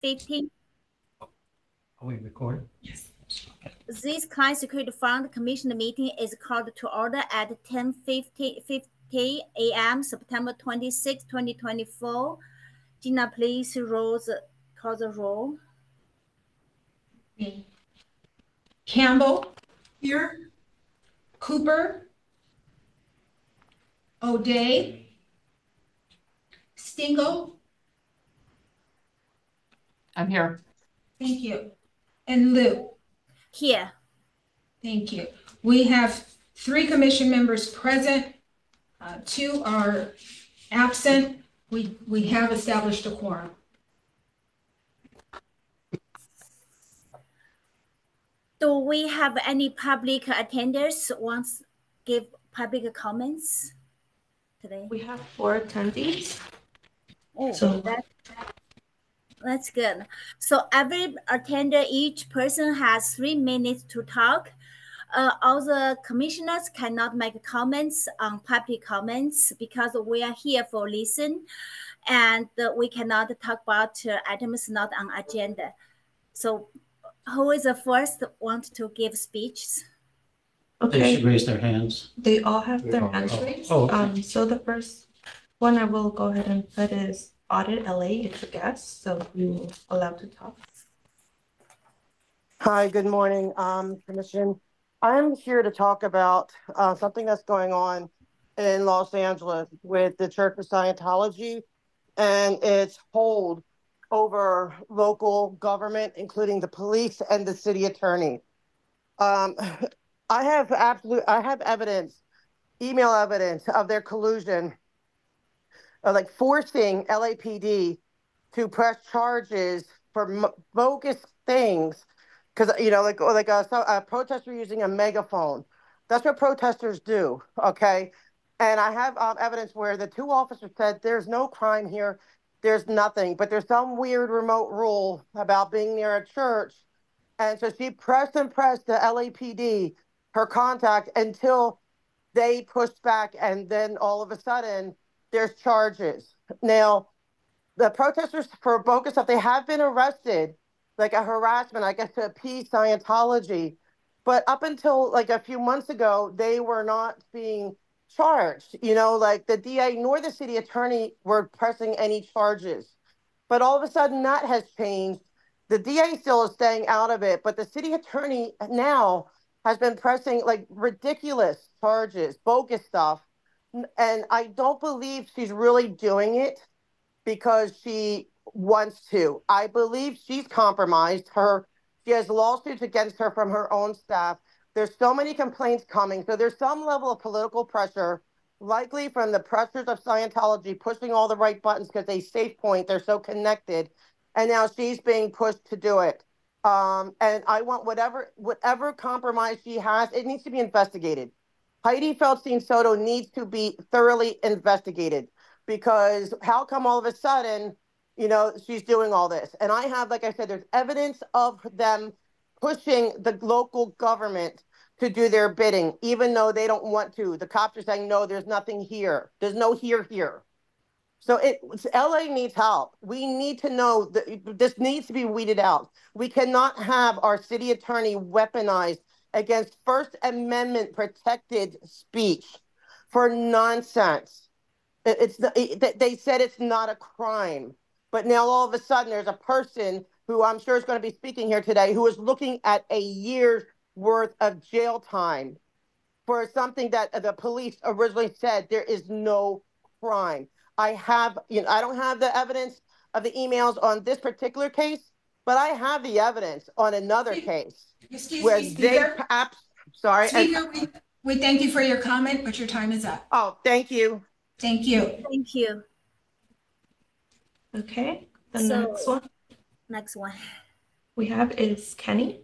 15. Are we recording? Yes. Okay. This Client Security Fund Commission meeting is called to order at 10:50 a.m. September 26, 2024. Gina, please call the roll. Campbell. Here. Cooper. O'Day. Stingle. I'm here. Thank you. And Lou. Here. Thank you. We have 3 commission members present. 2 are absent. We have established a quorum. Do we have any public attenders wants to give public comments today? We have 4 attendees. Oh, So that's good. So every attender, each person has 3 minutes to talk. All the commissioners cannot make comments on public comments because we are here for listen, and we cannot talk about items not on agenda. So who is the first want to give speeches? They should raise their hands. They all have their hands raised. Okay. So the first one I will go ahead and put is Audit LA. It's a guest, so you're allowed to talk. Hi, good morning, Commission. I'm here to talk about something that's going on in Los Angeles with the Church of Scientology and its hold over local government, including the police and the city attorney. I have evidence, email evidence of their collusion, like forcing LAPD to press charges for bogus things. Because, like a protester using a megaphone. That's what protesters do, okay? And I have evidence where the 2 officers said there's no crime here, there's nothing, but there's some weird remote rule about being near a church. And so she pressed the LAPD, her contact, until they pushed back, and then all of a sudden, there's charges. Now, the protesters for bogus stuff, they have been arrested, like a harassment, I guess, to appease Scientology. But up until like a few months ago, they were not being charged. Like the DA nor the city attorney were pressing any charges. But all of a sudden that has changed. The DA still is staying out of it, but the city attorney now has been pressing like ridiculous charges, bogus stuff. And I don't believe she's really doing it because she wants to. I believe she's compromised. She has lawsuits against her from her own staff. There's so many complaints coming. So there's some level of political pressure, likely from the pressures of Scientology pushing all the right buttons because they safe point, they're so connected. And now she's being pushed to do it. And I want whatever compromise she has, it needs to be investigated. Heidi Feldstein Soto needs to be thoroughly investigated. Because how come all of a sudden, she's doing all this? And I have, like I said, there's evidence of them pushing the local government to do their bidding, even though they don't want to. The cops are saying, no, there's nothing here. There's no here. So LA needs help. We need to know that this needs to be weeded out. We cannot have our city attorney weaponized against First Amendment protected speech for nonsense. They said it's not a crime, but now all of a sudden there's a person who I'm sure is going to be speaking here today who is looking at a year's worth of jail time for something that the police originally said there is no crime. I don't have the evidence of the emails on this particular case, but I have the evidence on another case. Excuse me, Speaker. Sorry. Speaker, we thank you for your comment, but your time is up. Oh, thank you. Thank you. Thank you. Okay, the next one we have is Kenny.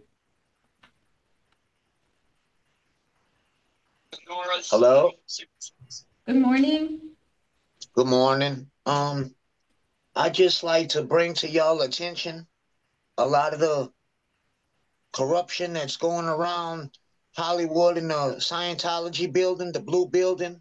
Hello. Good morning. Good morning. I just like to bring to y'all attention a lot of the corruption that's going around Hollywood in the Scientology building, the blue building.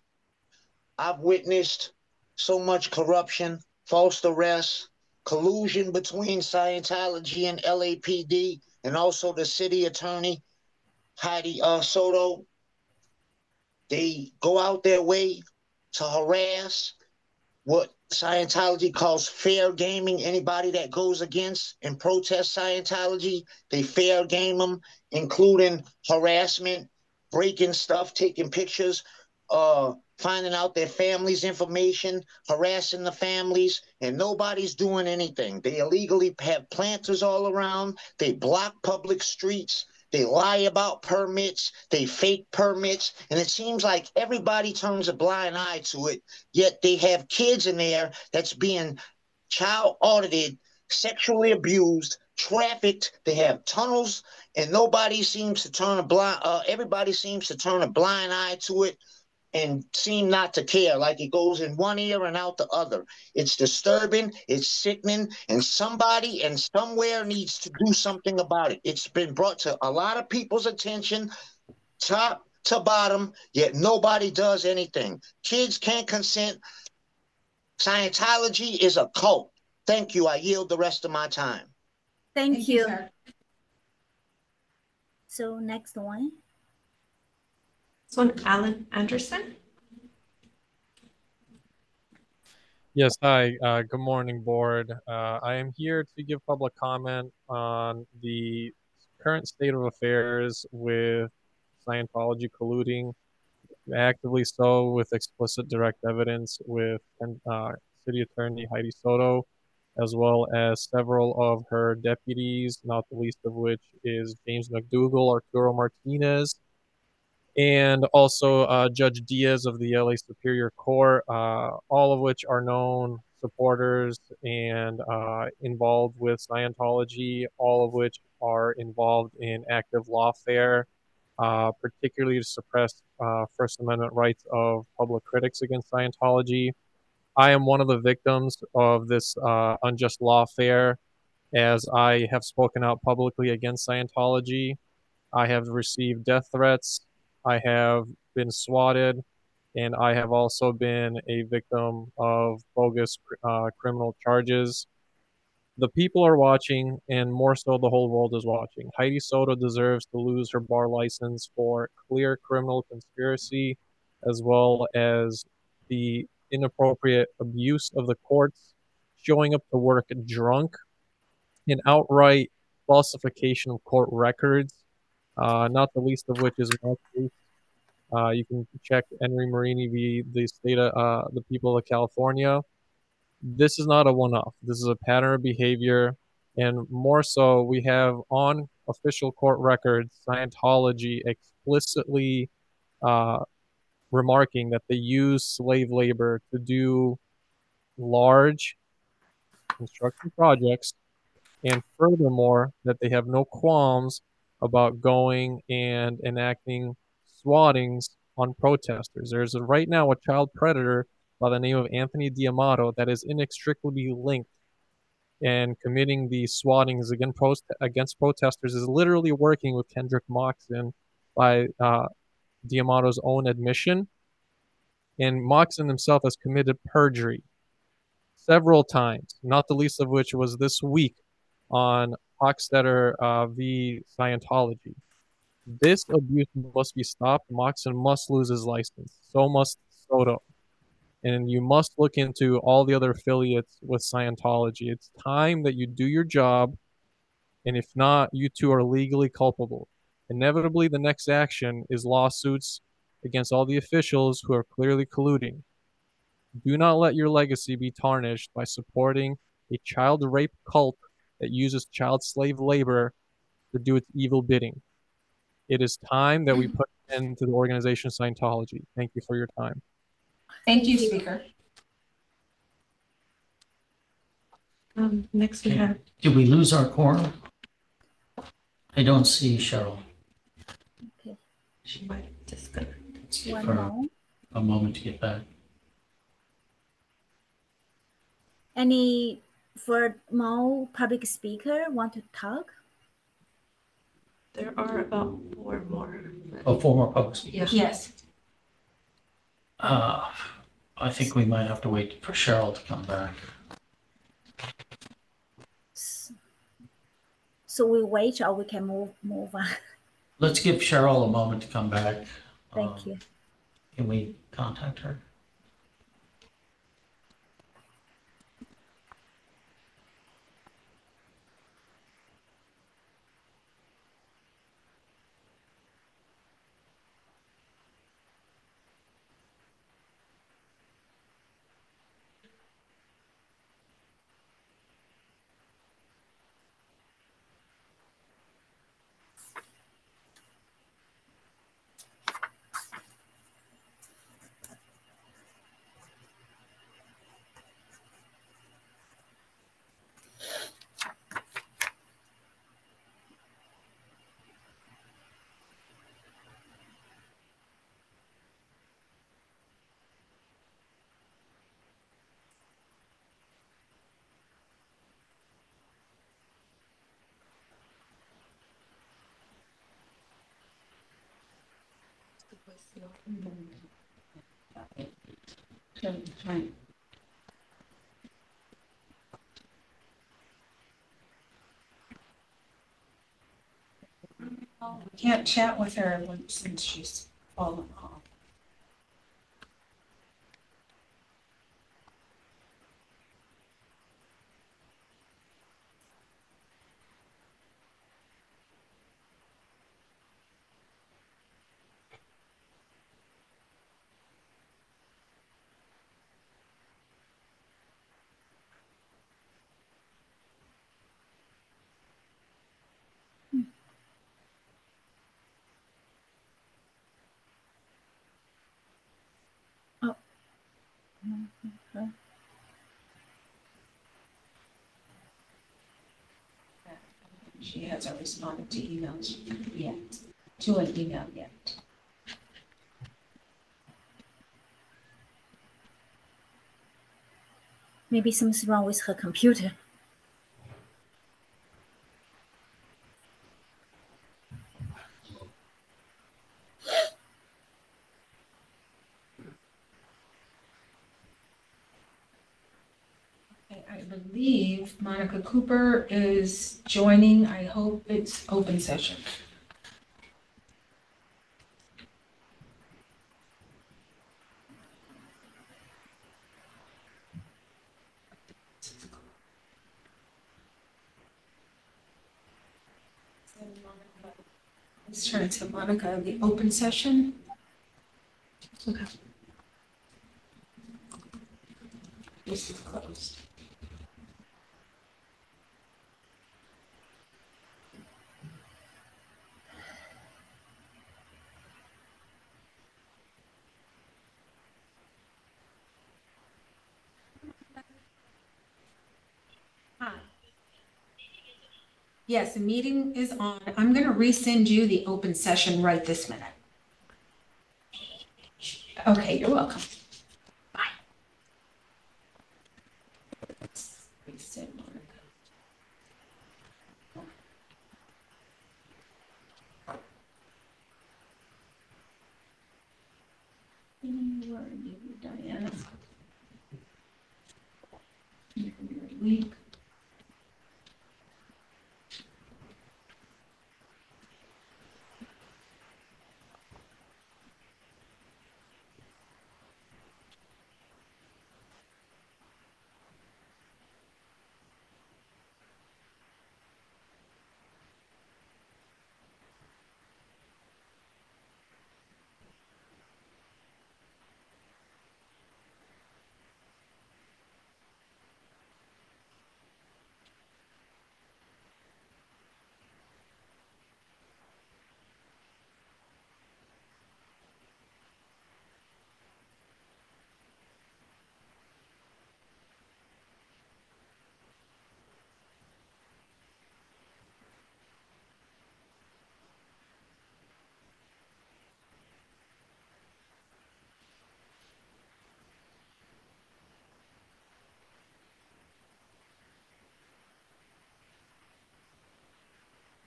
I've witnessed so much corruption, false arrests, collusion between Scientology and LAPD, and also the city attorney, Heidi Soto. They go out their way to harass what Scientology calls fair gaming. Anybody that goes against and protests Scientology, they fair game them, including harassment, breaking stuff, taking pictures, finding out their family's information, harassing the families, and nobody's doing anything. They illegally have planters all around. They block public streets. They lie about permits. They fake permits. And it seems like everybody turns a blind eye to it, yet they have kids in there that's being child audited, sexually abused, trafficked. They have tunnels, and nobody seems to turn a blind. Everybody seems to turn a blind eye to it and seem not to care, like it goes in one ear and out the other. It's disturbing, it's sickening, and somebody and somewhere needs to do something about it. It's been brought to a lot of people's attention, top to bottom, yet nobody does anything. Kids can't consent. Scientology is a cult. Thank you. I yield the rest of my time. Thank you. sir. So next one. This one, Alan Anderson. Yes, hi. Good morning, board. I am here to give public comment on the current state of affairs with Scientology colluding, actively so, with explicit direct evidence with City Attorney Heidi Soto, as well as several of her deputies, not the least of which is James McDougall, Arturo Martinez, and also Judge Diaz of the LA Superior Court, all of which are known supporters and involved with Scientology, all of which are involved in active lawfare, particularly to suppress First Amendment rights of public critics against Scientology. I am one of the victims of this unjust lawfare, as I have spoken out publicly against Scientology. I have received death threats. I have been swatted, and I have also been a victim of bogus criminal charges. The people are watching, and more so, the whole world is watching. Heidi Soto deserves to lose her bar license for clear criminal conspiracy, as well as the inappropriate abuse of the courts, showing up to work drunk, and outright falsification of court records, not the least of which is my case. You can check Henry Marini v. the people of California. This is not a one-off. This is a pattern of behavior, and more so, we have on official court records Scientology explicitly remarking that they use slave labor to do large construction projects, and furthermore, that they have no qualms about going and enacting swattings on protesters. There's right now a child predator by the name of Anthony D'Amato that is inextricably linked and committing these swattings against protesters, is literally working with Kendrick Moxon by D'Amato's own admission. And Moxon himself has committed perjury several times, not the least of which was this week on Hochstetter v. Scientology. This abuse must be stopped. Moxon must lose his license. So must Soto. And you must look into all the other affiliates with Scientology. It's time that you do your job, and if not, you two are legally culpable. Inevitably, the next action is lawsuits against all the officials who are clearly colluding. Do not let your legacy be tarnished by supporting a child rape cult that uses child slave labor to do its evil bidding. It is time that we put an end to the organization Scientology. Thank you for your time. Thank you, Speaker. Next we have, Did we lose our quorum? I don't see Cheryl. Okay. she might disconnect. Let's give One her more. a moment to get back. Any more public speaker want to talk? There are about 4 more. Oh, 4 more public speakers. Yes. I think we might have to wait for Cheryl to come back. So we wait or we can move on. Let's give Cheryl a moment to come back. Thank you. Can we contact her? We can't chat with her since she's fallen off. She hasn't responded to emails yet, to an email yet. Maybe something's wrong with her computer. Okay, I believe Monica Cooper is joining. I hope it's open session. Let's turn to Monica, the open session. Okay. This is closed. Hi. Yes, the meeting is on. I'm going to resend you the open session right this minute. Okay, you're welcome. Bye. Resend Monica. Where are you, Diana? Week.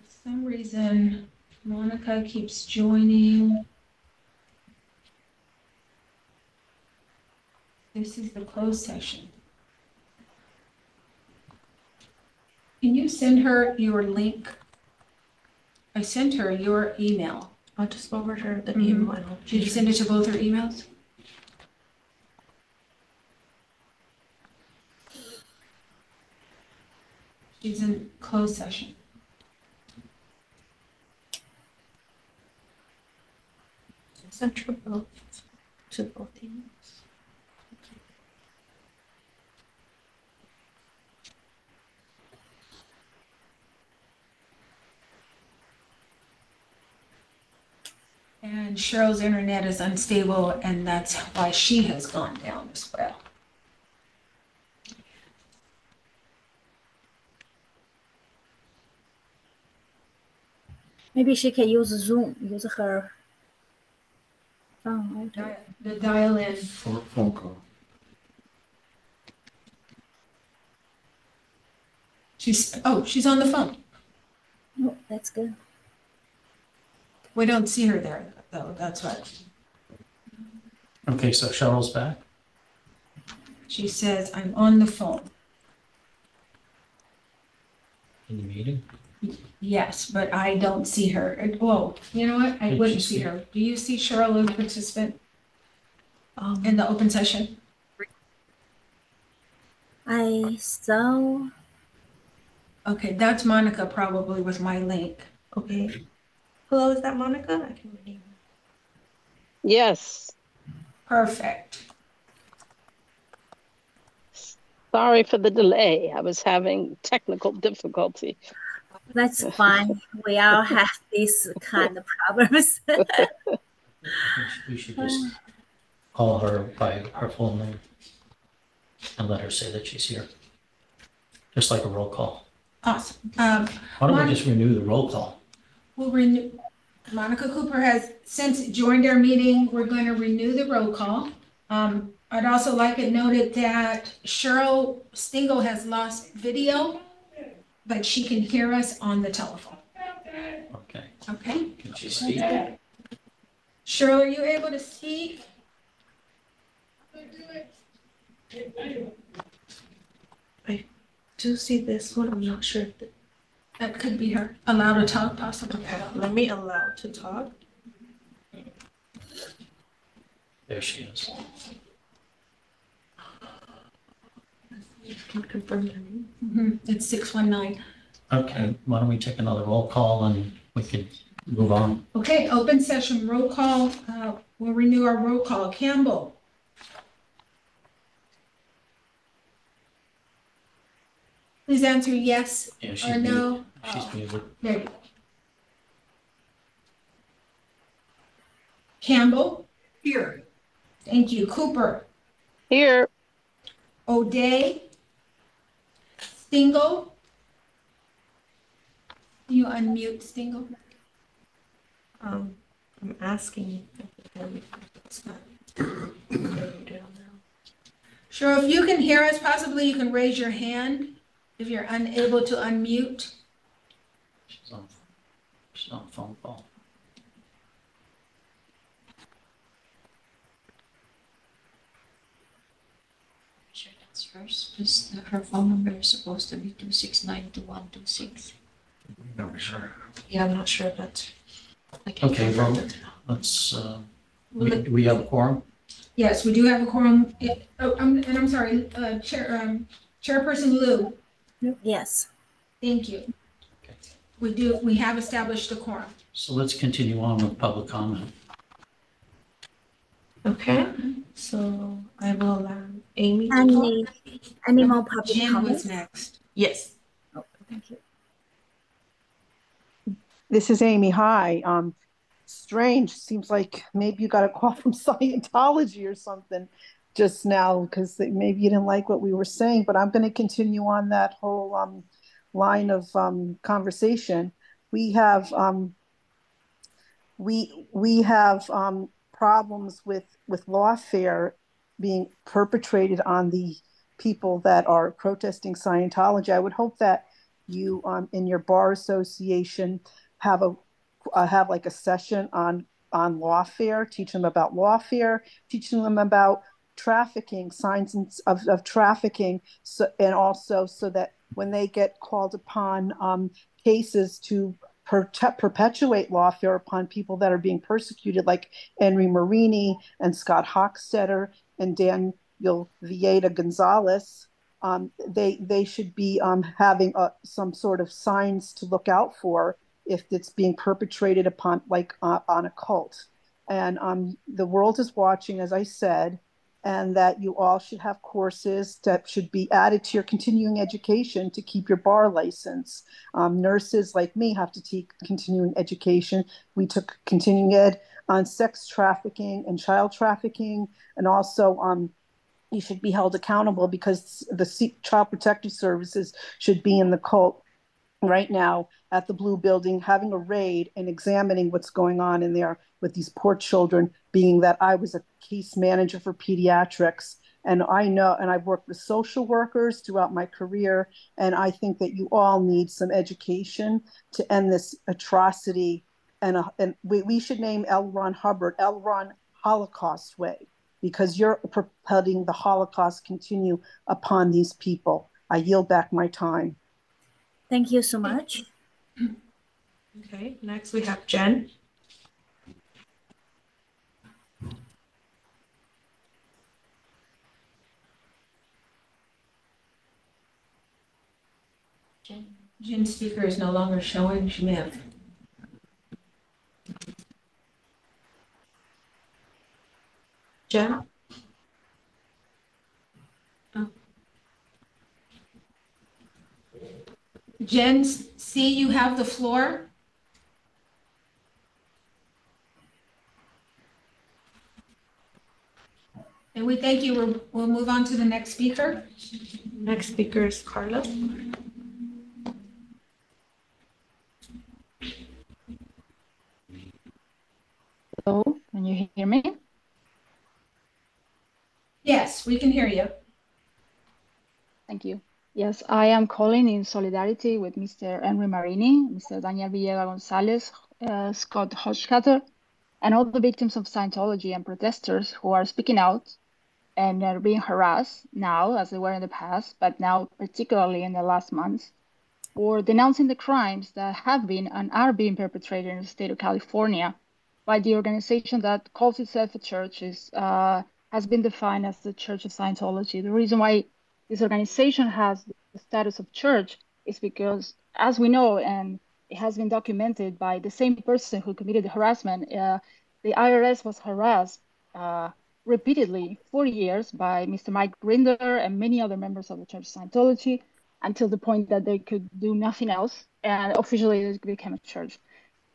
For some reason, Monica keeps joining. This is the closed session. Can you send her your link I sent her your email. I'll just forward her the Mhm. email and I'll Did you send it to both her emails? She's in closed session. send her both to both emails. And Cheryl's internet is unstable, and that's why she has gone down as well. Maybe she can use Zoom, use her phone. The dial-in. For phone call. She's on the phone. Oh, that's good. We don't see her there, though, that's what. Okay, so Cheryl's back? She says, I'm on the phone. In the meeting? Yes, but I don't see her. Whoa, you know what? I Did wouldn't she see speak? her. Do you see Cheryl as a participant in the open session? I saw. Okay, that's Monica probably with my link. Okay. Hello, is that Monica? I can rename her. Yes, Perfect. sorry for the delay. I was having technical difficulty. That's fine. We all have these kind of problems. I think we should just call her by her full name and let her say that she's here. Just like a roll call. Awesome. Why don't we just renew the roll call? We'll renew. Monica Cooper has since joined our meeting. We're going to renew the roll call. I'd also like it noted that Cheryl Stingle has lost video, but she can hear us on the telephone. Okay. Okay. Can she speak? Cheryl, are you able to speak? I do see this one. I'm not sure if That could be her. Allow to talk, possibly. okay, let me allow to talk. There she is. Can confirm her name. It's 619. Okay, why don't we take another roll call and we can move on. Okay, open session roll call. We'll renew our roll call. Campbell. Please answer yes Yeah, she's or no. muted. She's muted. There you go. Campbell. Here. Thank you. Cooper. Here, O'Day. Stingle. You unmute Stingle. I'm asking if it's not. There you go now. Sure, if you can hear us, possibly you can raise your hand if you're unable to unmute. She's on phone call. Sure, that's first, because her phone number is supposed to be 2692126. No, sure. Yeah, I'm not sure if that's. I can't Okay, confirm well, it. let's, do we have a quorum? Yes, we do have a quorum. I'm sorry, Chairperson Liu, Yes. thank you. Okay. We have established a quorum. So let's continue on with public comment. Okay, so I will allow Amy to talk. Any more public Jen was comments? next. Yes. Oh, thank you. This is Amy. Hi. Strange. Seems like maybe you got a call from Scientology or something just now because maybe you didn't like what we were saying. But I'm going to continue on that whole line of conversation. We have we have problems with lawfare being perpetrated on the people that are protesting Scientology. I would hope that you in your bar association have like a session on lawfare, teach them about lawfare, teaching them about trafficking, signs of trafficking, so, and also so that when they get called upon cases to perpetuate lawfare upon people that are being persecuted, like Henry Marini and Scott Hochstetter and Daniel Villeda Gonzalez. They should be having some sort of signs to look out for if it's being perpetrated upon, like on a cult. And the world is watching, as I said, and that you all should have courses that should be added to your continuing education to keep your bar license. Nurses like me have to take continuing education. We took continuing ed on sex trafficking and child trafficking, and also you should be held accountable because the Child Protective Services should be in the cult right now at the Blue Building, having a raid and examining what's going on in there with these poor children, being that I was a case manager for pediatrics. And I know, and I've worked with social workers throughout my career. And I think that you all need some education to end this atrocity. And we should name L. Ron Hubbard, L. Ron Holocaust Way, because you're letting the Holocaust continue upon these people. I yield back my time. Thank you so much. Okay, next we have Jen. Jen's speaker is no longer showing. She may have. Jen? Jen C., you have the floor. And we thank you. We'll move on to the next speaker. Next speaker is Carla. Hello, can you hear me? Yes, we can hear you. Thank you. Yes, I am calling in solidarity with Mr. Henry Marini, Mr. Daniel Villeda Gonzalez, Scott Hochstetter, and all the victims of Scientology and protesters who are speaking out and are being harassed now, as they were in the past, but now particularly in the last months, for denouncing the crimes that have been and are being perpetrated in the state of California by the organization that calls itself a church, has been defined as the Church of Scientology. The reason why this organization has the status of church is because, as we know, and it has been documented by the same person who committed the harassment, the IRS was harassed repeatedly for years by Mr. Mike Grinder and many other members of the Church of Scientology, until the point that they could do nothing else, and officially it became a church.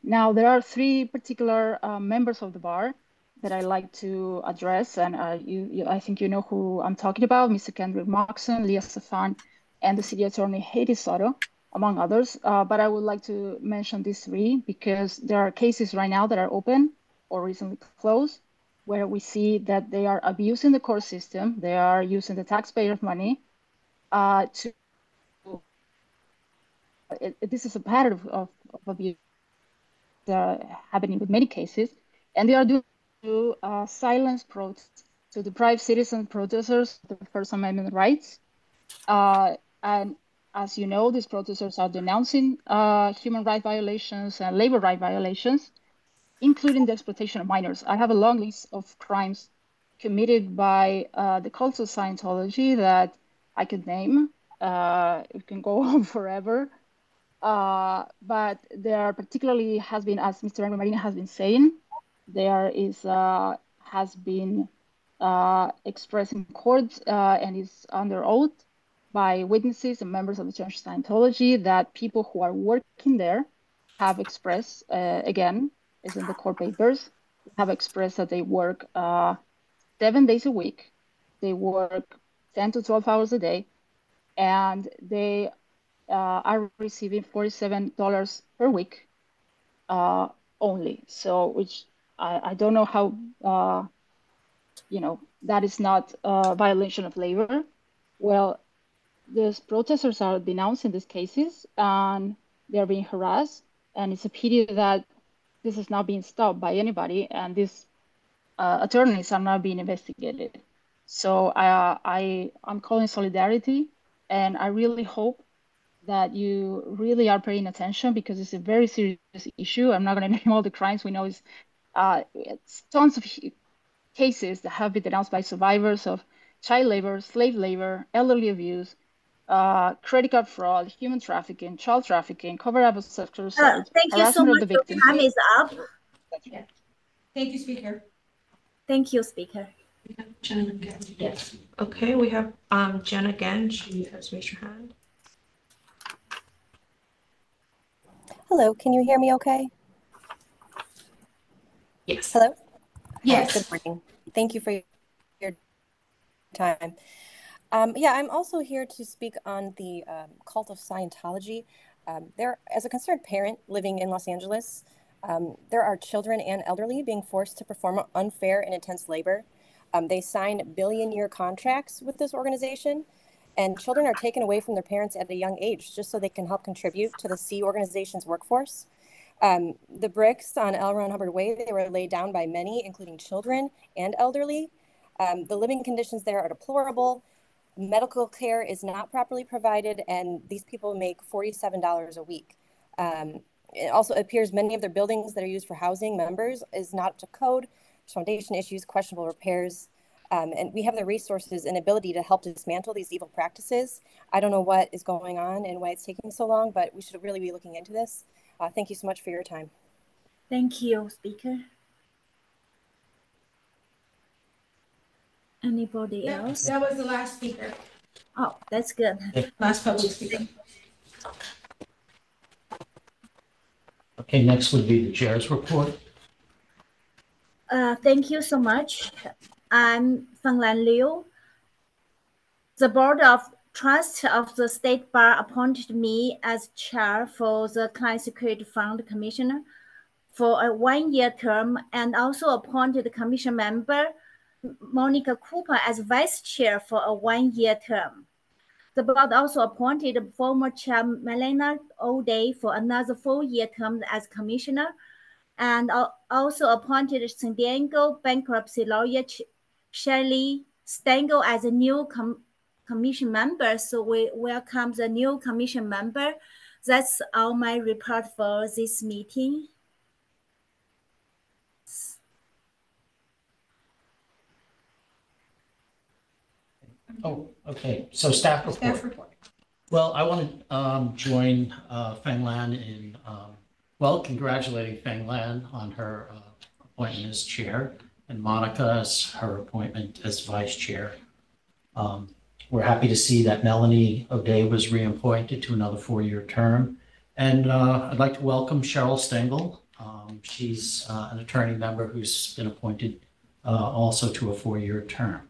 Now, there are three particular members of the bar that I like to address, and I think you know who I'm talking about, Mr. Kendrick Moxon, Leah Stefan, and the city attorney, Haiti Soto, among others. But I would like to mention these three because there are cases right now that are open or recently closed where we see that they are abusing the court system. They are using the taxpayers' money to this is a pattern of abuse happening with many cases, and they are doing to silence protests, to deprive citizen protesters of the First Amendment rights. And as you know, these protesters are denouncing human rights violations and labor right violations, including the exploitation of minors. I have a long list of crimes committed by the cult of Scientology that I could name. It can go on forever. But there particularly has been, as Mr. Marina has been saying, there is has been expressed in court and is under oath by witnesses and members of the Church of Scientology that people who are working there have expressed, again, is in the court papers, have expressed that they work 7 days a week. They work 10 to 12 hours a day, and they are receiving $47 per week only. So, which I don't know how, that is not a violation of labor. Well, these protesters are denouncing these cases and they're being harassed. And it's a pity that this is not being stopped by anybody, and these attorneys are not being investigated. So I'm calling solidarity, and I really hope that you really are paying attention because it's a very serious issue. I'm not going to name all the crimes we know. It's tons of cases that have been denounced by survivors of child labor, slave labor, elderly abuse, credit card fraud, human trafficking, child trafficking, cover-up of sexual assault, Thank you so harassment of much. the Your victims. time is up. Yeah. Thank you, Speaker. Thank you, Speaker. Jen again. Yes. Okay, we have Jen again. She has raised her hand. Hello, can you hear me okay? Yes. Hello? Yes. Hi, good morning. Thank you for your time. Yeah, I'm also here to speak on the cult of Scientology. As a concerned parent living in Los Angeles, there are children and elderly being forced to perform unfair and intense labor. They sign billion-year contracts with this organization, and children are taken away from their parents at a young age just so they can help contribute to the C organization's workforce. The bricks on L. Ron Hubbard Way, they were laid down by many, including children and elderly. The living conditions there are deplorable. Medical care is not properly provided, and these people make $47 a week. It also appears many of their buildings that are used for housing members is not up to code, foundation issues, questionable repairs. And we have the resources and ability to help dismantle these evil practices. I don't know what is going on and why it's taking so long, but we should really be looking into this. Thank you so much for your time. Thank you, Speaker. Anybody else? That was the last speaker. Oh, that's good. Last public speaker. Okay, next would be the chair's report. Thank you so much. I'm Fanglan Liu. The Board of Trust of the State Bar appointed me as chair for the Client Security Fund Commissioner for a one-year term, and also appointed commission member Monica Cooper as vice chair for a one-year term. The board also appointed former chair Melena O'Day for another 4-year term as commissioner, and also appointed San Diego bankruptcy lawyer Shirley Stengel as a new commission member. So we welcome the new commission member. That's all my report for this meeting. Oh, okay. So staff report. Staff report. Well, I want to join Feng Lan in, congratulating Feng Lan on her appointment as chair and Monica as her appointment as vice chair. We're happy to see that Melanie O'Day was reappointed to another 4-year term. And I'd like to welcome Cheryl Stengel. She's an attorney member who's been appointed also to a 4-year term.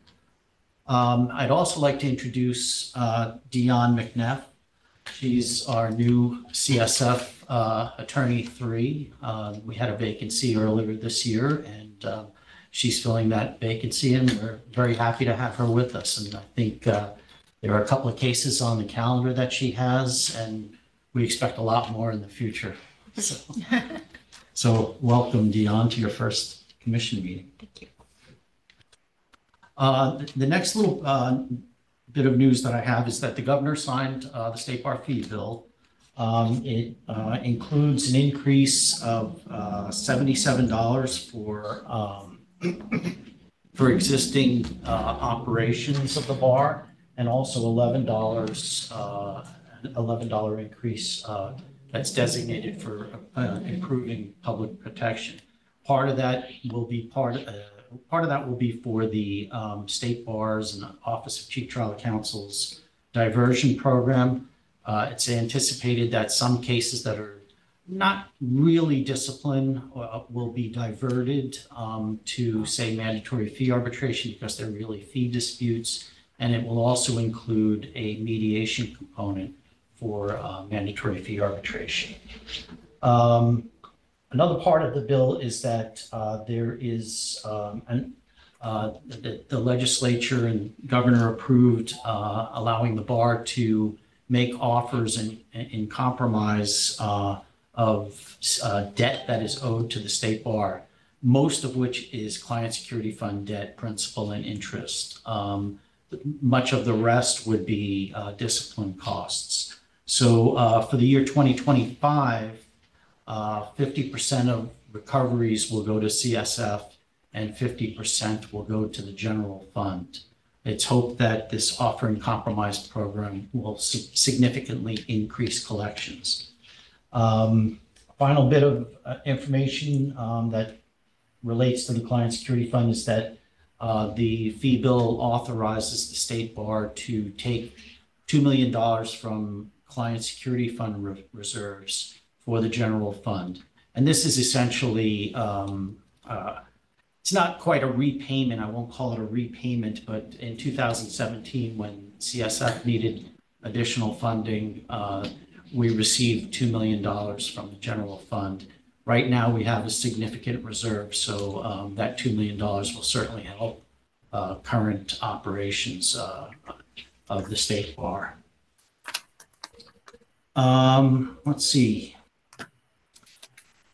I'd also like to introduce Dion McNeff. She's our new CSF Attorney 3. We had a vacancy earlier this year, and she's filling that vacancy, and we're very happy to have her with us. And I think there are a couple of cases on the calendar that she has, and we expect a lot more in the future. So welcome, Dion, to your first commission meeting. Thank you. The next little bit of news that I have is that the governor signed the state bar fee bill. It includes an increase of $77 for existing operations of the bar, and also $11 increase that's designated for improving public protection. Part of that will be for the state bars and Office of Chief Trial Counsel's diversion program. It's anticipated that some cases that are not really discipline will be diverted to, say, mandatory fee arbitration because they're really fee disputes. And it will also include a mediation component for mandatory fee arbitration. Another part of the bill is that there is the legislature and governor approved allowing the bar to make offers in compromise of debt that is owed to the state bar, most of which is client security fund debt, principal and interest. Much of the rest would be discipline costs. So for the year 2025, 50% of recoveries will go to CSF and 50% will go to the general fund. It's hoped that this offering compromise program will significantly increase collections. Final bit of information that relates to the Client Security Fund is that the fee bill authorizes the State Bar to take $2 million from Client Security Fund reserves for the general fund. And this is essentially, it's not quite a repayment. I won't call it a repayment, but in 2017, when CSF needed additional funding, we received $2 million from the general fund. Right now, we have a significant reserve, so that $2 million will certainly help current operations of the State Bar. Let's see.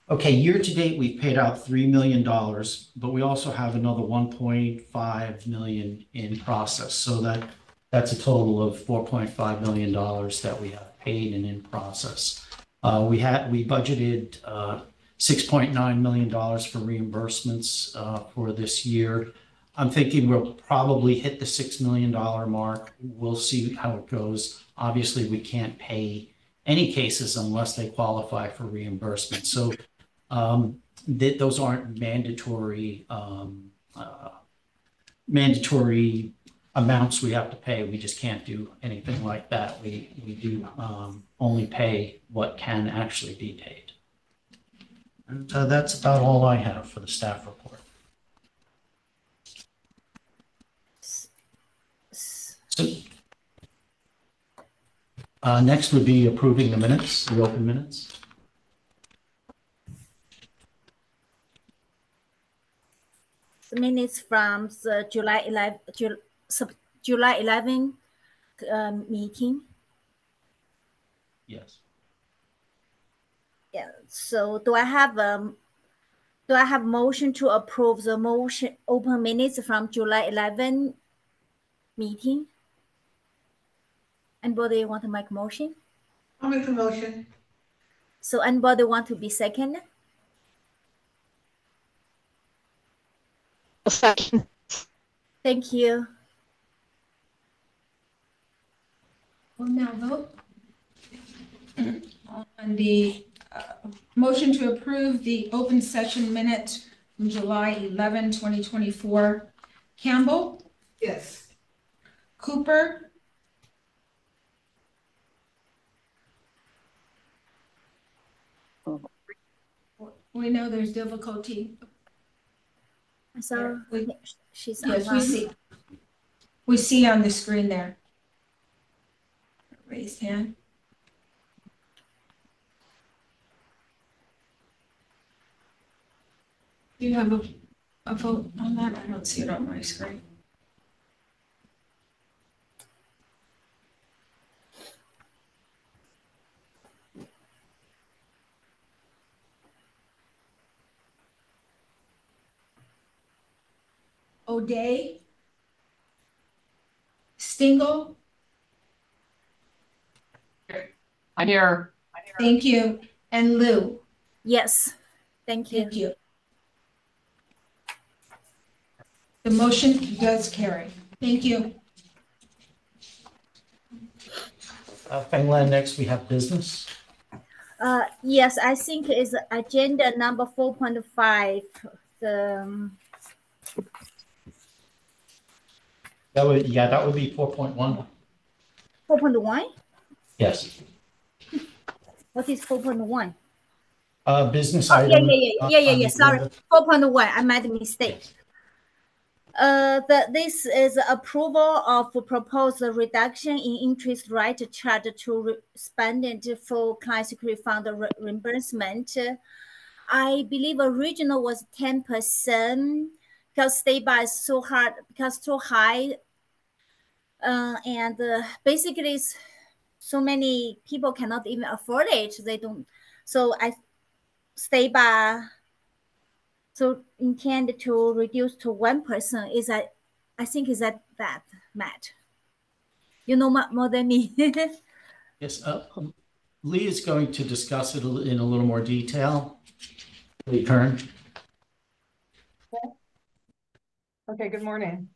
Okay, year to date, we've paid out $3 million, but we also have another $1.5 million in process. So that's a total of $4.5 million that we have paid and in process. We budgeted $6.9 million for reimbursements for this year. I'm thinking we'll probably hit the $6 million mark. We'll see how it goes. Obviously, we can't pay any cases unless they qualify for reimbursement. So those aren't mandatory amounts we have to pay. We just can't do anything like that. We do only pay what can actually be paid. And that's about all I have for the staff report. So next would be approving the minutes, the open minutes. The minutes from the July 11 meeting. Yes. Yeah. So do I have motion to approve the open minutes from July 11 meeting? Anybody want to make a motion? I'll make a motion. So anybody want to be second? A second. Thank you. We'll now vote on the motion to approve the open session minutes from July 11, 2024. Campbell? Yes. Cooper? We know there's difficulty. So she's yes, online. we see on the screen there. Raised hand. Do you have a vote on that? I don't see it on my screen. O'Day, Stingle. I'm here. Thank you. And Lou. Yes. Thank you. Thank you. The motion does carry. Thank you. Fenglan, next we have business. Yes, I think it's agenda number 4.5. That would be 4.1. 4.1? Yes. What is 4.1? Business oh, item. Yeah. Sorry, 4.1. I made a mistake. This is approval of proposed reduction in interest rate charged to respondent for Client Security Fund reimbursement. I believe original was 10% because State Bar is so hard because too high, and basically so many people cannot even afford it. They don't. So State Bar. So intended to reduce to 1% is that I think is that Matt. You know more than me. Yes, Lee is going to discuss it in a little more detail. Lee Kern. Okay, good morning.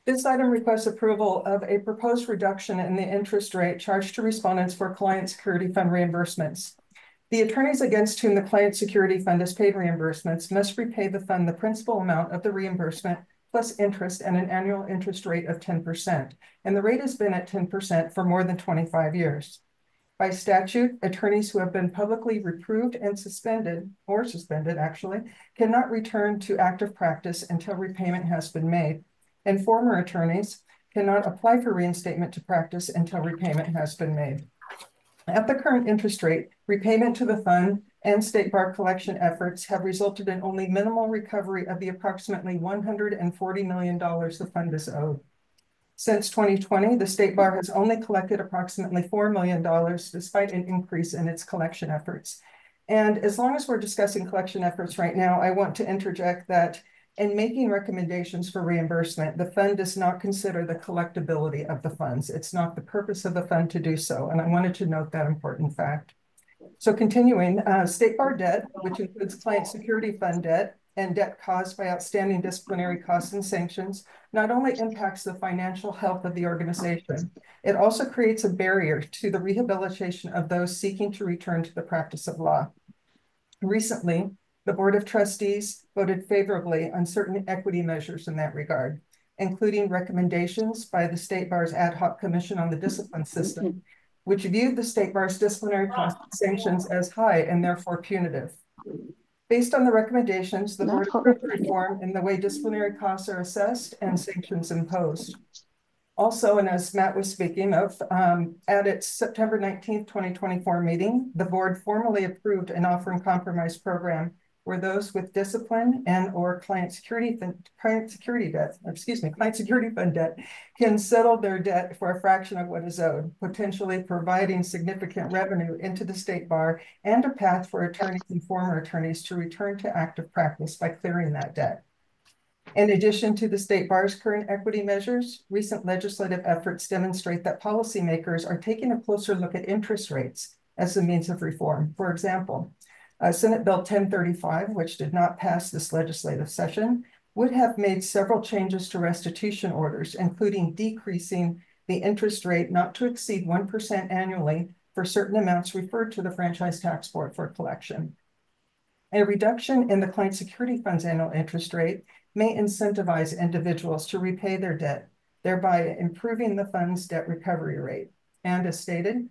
This item requests approval of a proposed reduction in the interest rate charged to respondents for client security fund reimbursements. The attorneys against whom the client security fund has paid reimbursements must repay the fund the principal amount of the reimbursement plus interest and an annual interest rate of 10%. And the rate has been at 10% for more than 25 years. By statute, attorneys who have been publicly reproved and suspended actually, cannot return to active practice until repayment has been made. And former attorneys cannot apply for reinstatement to practice until repayment has been made. At the current interest rate, repayment to the fund and state bar collection efforts have resulted in only minimal recovery of the approximately $140 million the fund is owed. Since 2020, the state bar has only collected approximately $4 million despite an increase in its collection efforts. And as long as we're discussing collection efforts right now, I want to interject that in making recommendations for reimbursement, the fund does not consider the collectability of the funds. It's not the purpose of the fund to do so. And I wanted to note that important fact. So continuing, state bar debt, which includes client security fund debt and debt caused by outstanding disciplinary costs and sanctions, not only impacts the financial health of the organization, it also creates a barrier to the rehabilitation of those seeking to return to the practice of law. Recently, the Board of Trustees voted favorably on certain equity measures in that regard, including recommendations by the State Bar's Ad Hoc Commission on the Discipline System, which viewed the State Bar's disciplinary cost sanctions as high and therefore punitive. Based on the recommendations, the Board approved reform in the way disciplinary costs are assessed and sanctions imposed. Also, and as Matt was speaking of, at its September 19th, 2024 meeting, the board formally approved an offer and compromise program where those with discipline and or client security fund debt can settle their debt for a fraction of what is owed, potentially providing significant revenue into the state bar and a path for attorneys and former attorneys to return to active practice by clearing that debt. In addition to the state bar's current equity measures, recent legislative efforts demonstrate that policymakers are taking a closer look at interest rates as a means of reform. For example, Senate Bill 1035, which did not pass this legislative session, would have made several changes to restitution orders, including decreasing the interest rate not to exceed 1% annually for certain amounts referred to the Franchise Tax Board for collection. A reduction in the client security fund's annual interest rate may incentivize individuals to repay their debt, thereby improving the fund's debt recovery rate. And as stated,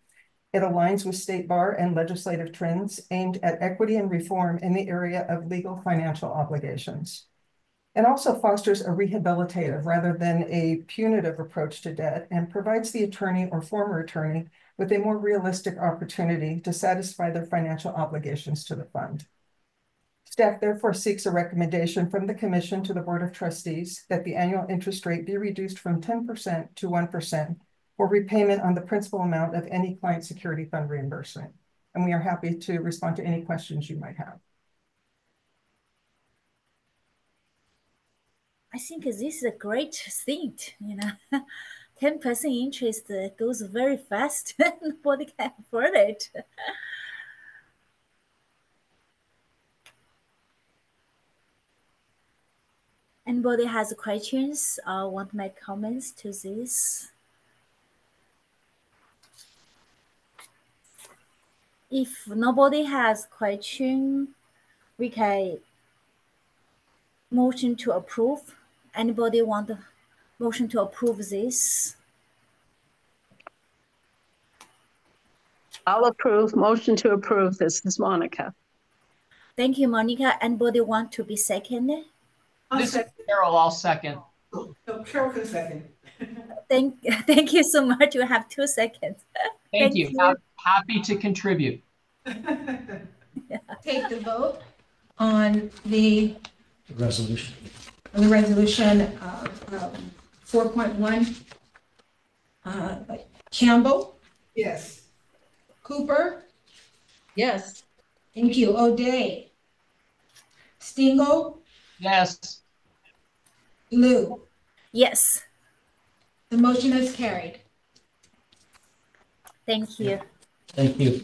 it aligns with state bar and legislative trends aimed at equity and reform in the area of legal financial obligations. It also fosters a rehabilitative rather than a punitive approach to debt and provides the attorney or former attorney with a more realistic opportunity to satisfy their financial obligations to the fund. Staff therefore seeks a recommendation from the Commission to the Board of Trustees that the annual interest rate be reduced from 10% to 1% for repayment on the principal amount of any client security fund reimbursement. And we are happy to respond to any questions you might have. I think this is a great thing, 10% interest goes very fast. Nobody can afford it. Anybody has questions or want to make comments to this? If nobody has question, we can motion to approve. Anybody want a motion to approve this? I'll approve. Motion to approve. This is Monica. Thank you, Monica. Anybody want to be second? This is Carol. I'll second. So Carol can second. Thank you so much. You have 2 seconds. Thank you. Happy to contribute. Take the vote on the resolution. 4.1. Campbell? Yes. Cooper? Yes. Thank you. O'Day? Stingle? Yes. Lou? Yes. The motion is carried. Thank you. Thank you.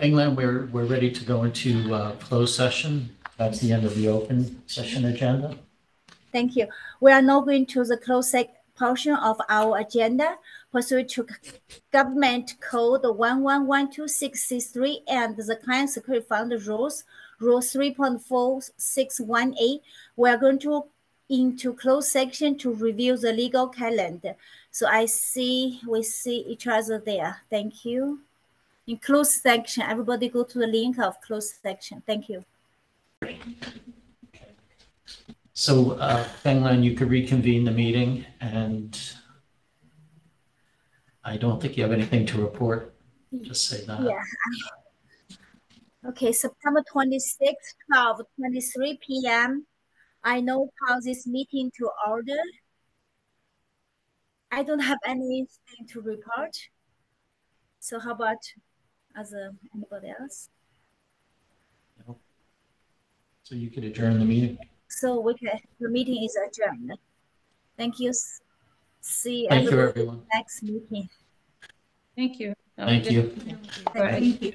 England, we're ready to go into closed session. That's the end of the open session agenda. Thank you. We are now going to the closed portion of our agenda pursuant to Government Code 1112663 and the Client Security Fund rules, Rule 3.4618. We are going to into closed section to review the legal calendar. So we see each other there. Thank you. In closed section, everybody go to the link of closed section. Thank you. So, Fenglan, you could reconvene the meeting, and I don't think you have anything to report. Just say that. Yeah. Okay, September 26th, 12:23 p.m. I now call this meeting to order. I don't have anything to report. So how about anybody else? No. So you could adjourn the meeting. So the meeting is adjourned. Thank you. See Thank you, everybody everyone. next meeting. Thank you. Thank you. Thank you.